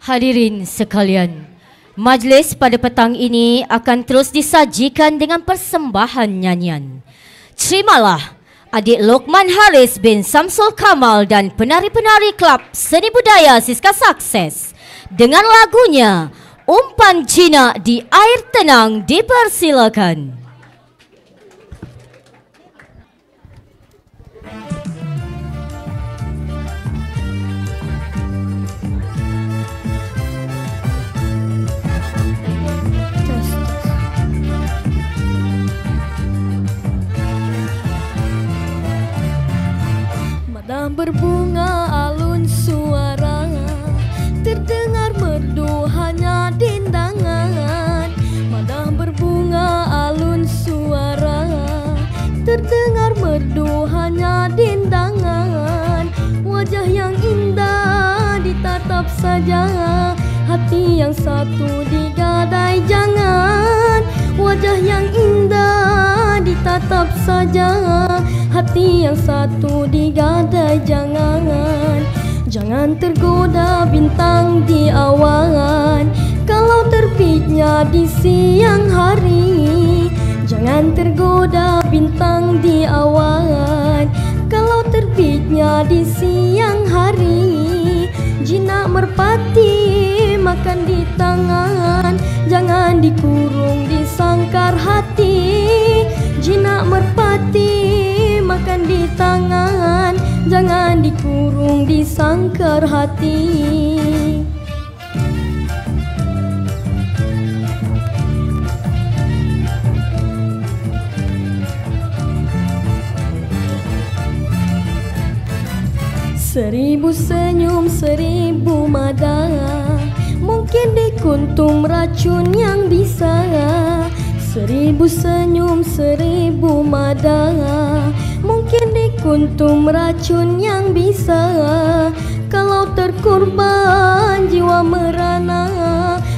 Hadirin sekalian, majlis pada petang ini akan terus disajikan dengan persembahan nyanyian. Terimalah adik Lokman Haris bin Samsul Kamal dan penari-penari klub seni budaya Siska Sukses dengan lagunya Umpan Jinak di Air Tenang. Dipersilakan. Berbunga alun suara, terdengar merdu hanya dindangan. Madah berbunga alun suara, terdengar merdu hanya dindangan. Wajah yang indah ditatap saja, hati yang satu digadai jangan. Wajah yang indah ditatap saja, hati yang satu digadai jangan. Jangan tergoda bintang di awan, kalau terbitnya di siang hari. Jangan tergoda bintang di awan, kalau terbitnya di siang hari. Jinak merpati makan di tangan, jangan dikurung di sangkar hati. Jinak merpati makan di tangan, jangan dikurung di sangkar hati. Seribu senyum, seribu mada, mungkin dikuntum racun yang bisa. Seribu senyum, seribu mada, mungkin dikuntum racun yang bisa. Kalau terkorban jiwa merana,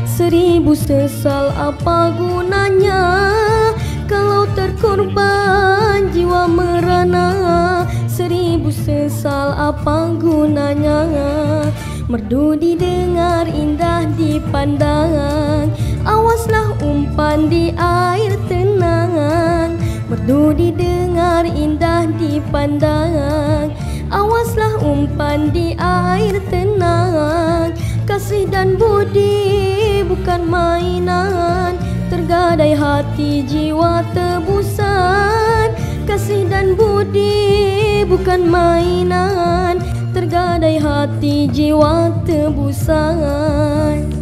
seribu sesal apa gunanya? Kalau terkorban jiwa merana, seribu sesal apa gunanya? Merdu didengar, indah dipandang, awaslah umpan di air tenang. Merdu didengar, indah dipandang, awaslah umpan di air tenang. Kasih dan budi bukan mainan, tergadai hati jiwa tebusan. Kasih dan budi bukan mainan, tergadai hati jiwa tebusan.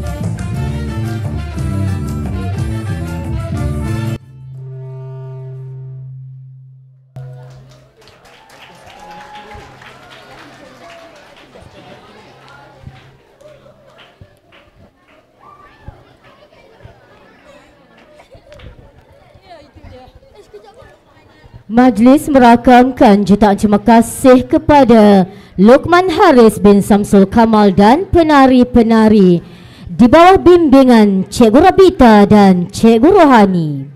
Majlis merakamkan jutaan terima kasih kepada Lokman Haris bin Samsul Kamal dan penari-penari di bawah bimbingan Cikgu Rabita dan Cikgu Rohani.